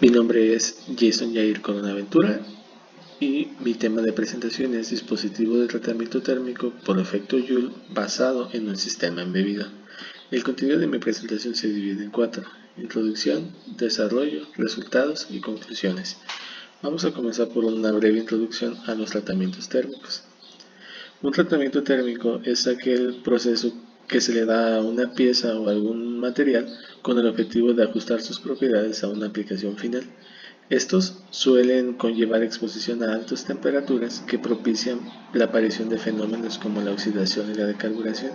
Mi nombre es Jason Jair Coronaventura y mi tema de presentación es dispositivo de tratamiento térmico por efecto Joule basado en un sistema embebido. El contenido de mi presentación se divide en 4: introducción, desarrollo, resultados y conclusiones. Vamos a comenzar por una breve introducción a los tratamientos térmicos. Un tratamiento térmico es aquel proceso que se le da a una pieza o algún material con el objetivo de ajustar sus propiedades a una aplicación final. Estos suelen conllevar exposición a altas temperaturas que propician la aparición de fenómenos como la oxidación y la decarburación.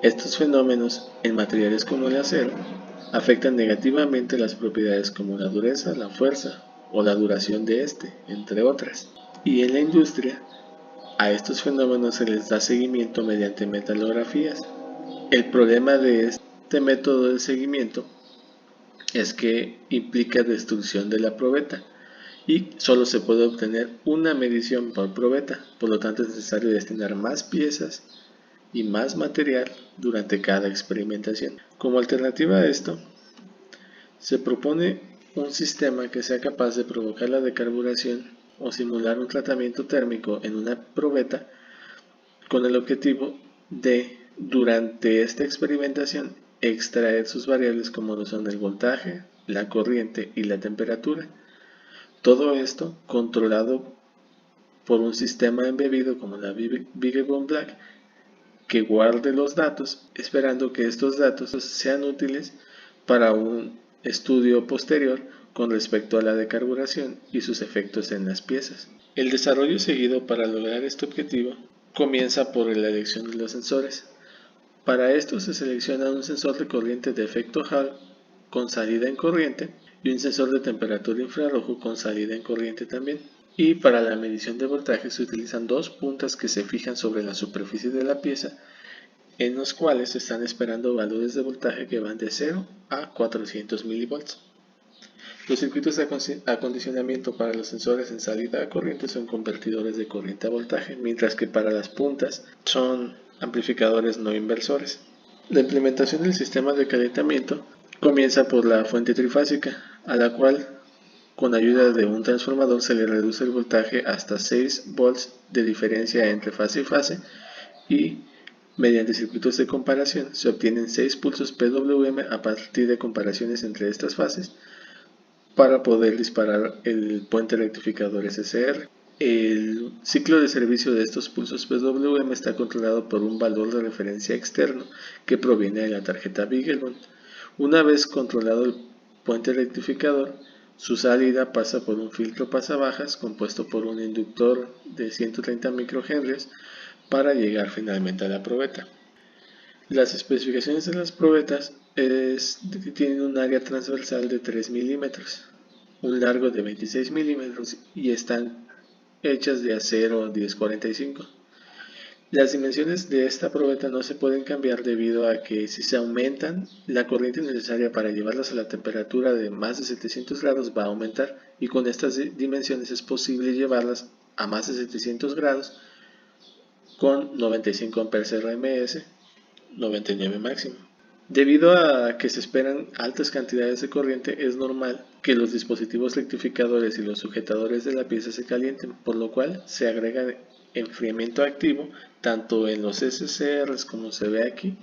Estos fenómenos, en materiales como el acero, afectan negativamente las propiedades como la dureza, la fuerza o la duración de este, entre otras. Y en la industria, a estos fenómenos se les da seguimiento mediante metalografías. El problema de este método de seguimiento es que implica destrucción de la probeta y solo se puede obtener una medición por probeta, por lo tanto es necesario destinar más piezas y más material durante cada experimentación. Como alternativa a esto, se propone un sistema que sea capaz de provocar la decarburación o simular un tratamiento térmico en una probeta con el objetivo de, durante esta experimentación, extraer sus variables como lo son el voltaje, la corriente y la temperatura. Todo esto controlado por un sistema embebido como la BeagleBone Black que guarde los datos, esperando que estos datos sean útiles para un estudio posterior con respecto a la decarburación y sus efectos en las piezas. El desarrollo seguido para lograr este objetivo comienza por la elección de los sensores. Para esto se selecciona un sensor de corriente de efecto Hall con salida en corriente y un sensor de temperatura infrarrojo con salida en corriente también. Y para la medición de voltaje se utilizan dos puntas que se fijan sobre la superficie de la pieza, en los cuales se están esperando valores de voltaje que van de 0 a 400 mV. Los circuitos de acondicionamiento para los sensores en salida a corriente son convertidores de corriente a voltaje, mientras que para las puntas son amplificadores no inversores. La implementación del sistema de calentamiento comienza por la fuente trifásica, a la cual con ayuda de un transformador se le reduce el voltaje hasta 6 volts de diferencia entre fase y fase y mediante circuitos de comparación se obtienen 6 pulsos PWM a partir de comparaciones entre estas fases para poder disparar el puente rectificador SCR. El ciclo de servicio de estos pulsos PWM está controlado por un valor de referencia externo que proviene de la tarjeta BeagleBone. Una vez controlado el puente rectificador, su salida pasa por un filtro pasabajas compuesto por un inductor de 130 microhenrios para llegar finalmente a la probeta. Las especificaciones de las probetas tienen un área transversal de 3 milímetros, un largo de 26 milímetros y están hechas de acero 1045. Las dimensiones de esta probeta no se pueden cambiar debido a que si se aumentan, la corriente necesaria para llevarlas a la temperatura de más de 700 grados va a aumentar y con estas dimensiones es posible llevarlas a más de 700 grados con 95 amperes RMS, 99 máximo. Debido a que se esperan altas cantidades de corriente, es normal que los dispositivos rectificadores y los sujetadores de la pieza se calienten, por lo cual se agrega enfriamiento activo tanto en los SCRs como se ve aquí,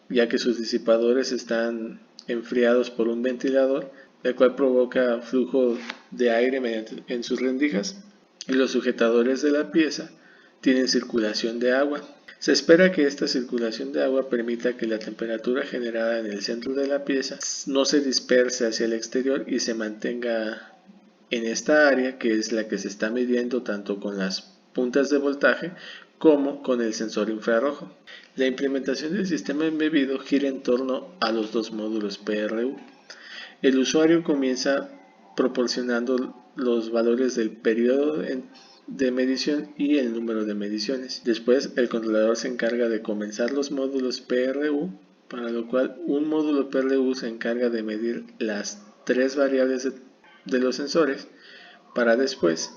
ya que sus disipadores están enfriados por un ventilador, el cual provoca flujo de aire en sus rendijas, y los sujetadores de la pieza tienen circulación de agua. Se espera que esta circulación de agua permita que la temperatura generada en el centro de la pieza no se disperse hacia el exterior y se mantenga en esta área, que es la que se está midiendo tanto con las puntas de voltaje como con el sensor infrarrojo. La implementación del sistema embebido gira en torno a los dos módulos PRU. El usuario comienza proporcionando los valores del periodo de medición y el número de mediciones. Después el controlador se encarga de comenzar los módulos PRU, para lo cual un módulo PRU se encarga de medir las tres variables de los sensores, para después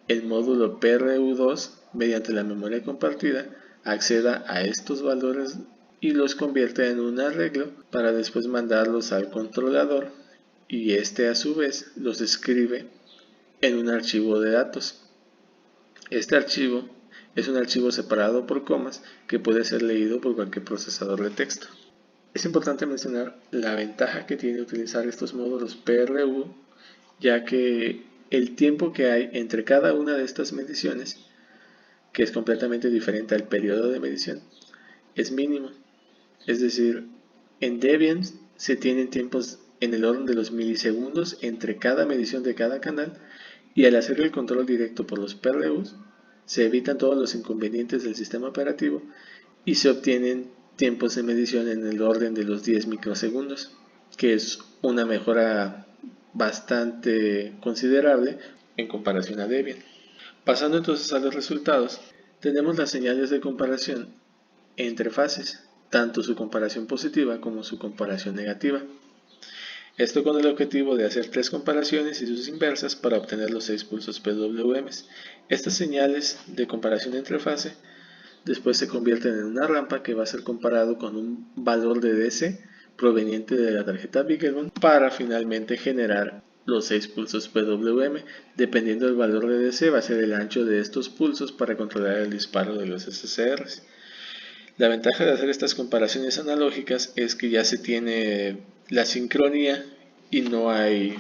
el módulo PRU2 mediante la memoria compartida acceda a estos valores y los convierte en un arreglo para después mandarlos al controlador, y este a su vez los escribe en un archivo de datos. Este archivo es un archivo separado por comas que puede ser leído por cualquier procesador de texto. Es importante mencionar la ventaja que tiene utilizar estos módulos PRU, ya que el tiempo que hay entre cada una de estas mediciones, que es completamente diferente al periodo de medición, es mínimo. Es decir, en Debian se tienen tiempos en el orden de los milisegundos entre cada medición de cada canal, y al hacer el control directo por los PRUs, se evitan todos los inconvenientes del sistema operativo y se obtienen tiempos de medición en el orden de los 10 microsegundos, que es una mejora bastante considerable en comparación a Debian. Pasando entonces a los resultados, tenemos las señales de comparación entre fases, tanto su comparación positiva como su comparación negativa. Esto con el objetivo de hacer 3 comparaciones y sus inversas para obtener los 6 pulsos PWM. Estas señales de comparación entre fase después se convierten en una rampa que va a ser comparado con un valor de DC proveniente de la tarjeta BeagleBone para finalmente generar los 6 pulsos PWM. Dependiendo del valor de DC va a ser el ancho de estos pulsos para controlar el disparo de los SCRs. La ventaja de hacer estas comparaciones analógicas es que ya se tiene la sincronía y no hay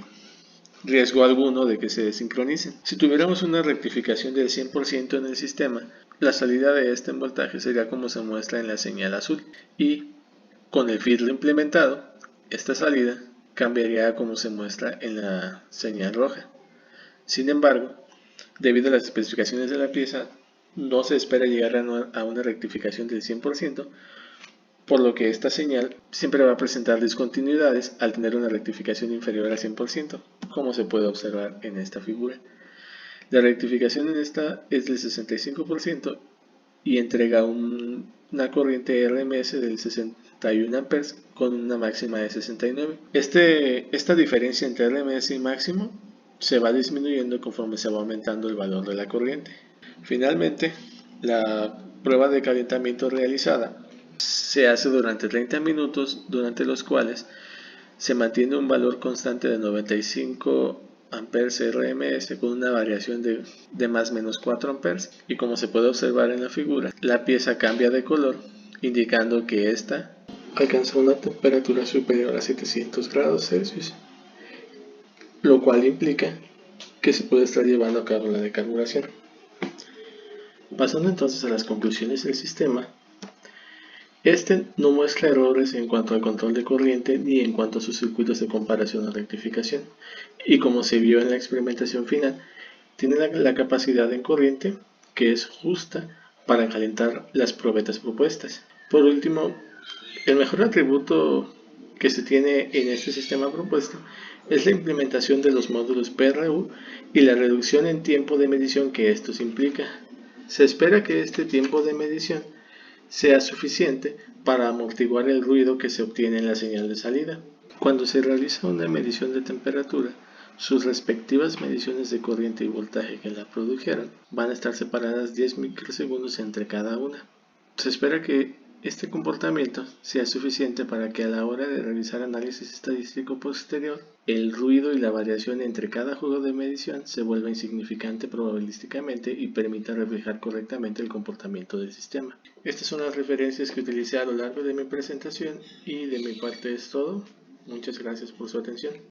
riesgo alguno de que se desincronicen. Si tuviéramos una rectificación del 100% en el sistema, la salida de este en voltaje sería como se muestra en la señal azul, y con el filtro implementado, esta salida cambiaría a como se muestra en la señal roja. Sin embargo, debido a las especificaciones de la pieza, no se espera llegar a una rectificación del 100%, por lo que esta señal siempre va a presentar discontinuidades al tener una rectificación inferior al 100%, como se puede observar en esta figura. La rectificación en esta es del 65% y entrega una corriente RMS del 61 A con una máxima de 69. Esta diferencia entre RMS y máximo se va disminuyendo conforme se va aumentando el valor de la corriente. Finalmente, la prueba de calentamiento realizada se hace durante 30 minutos, durante los cuales se mantiene un valor constante de 95 amperes RMS con una variación de más o menos 4 amperes, y como se puede observar en la figura, la pieza cambia de color, indicando que esta alcanza una temperatura superior a 700 grados Celsius, lo cual implica que se puede estar llevando a cabo la decarburación. Pasando entonces a las conclusiones del sistema, este no muestra errores en cuanto al control de corriente ni en cuanto a sus circuitos de comparación o rectificación, y como se vio en la experimentación final, tiene la capacidad en corriente que es justa para calentar las probetas propuestas. Por último, el mejor atributo que se tiene en este sistema propuesto es la implementación de los módulos PRU y la reducción en tiempo de medición que estos implica. Se espera que este tiempo de medición sea suficiente para amortiguar el ruido que se obtiene en la señal de salida. Cuando se realiza una medición de temperatura, sus respectivas mediciones de corriente y voltaje que la produjeron van a estar separadas 10 microsegundos entre cada una. Se espera que este comportamiento sea suficiente para que a la hora de realizar análisis estadístico posterior, el ruido y la variación entre cada juego de medición se vuelva insignificante probabilísticamente y permita reflejar correctamente el comportamiento del sistema. Estas son las referencias que utilicé a lo largo de mi presentación, y de mi parte es todo. Muchas gracias por su atención.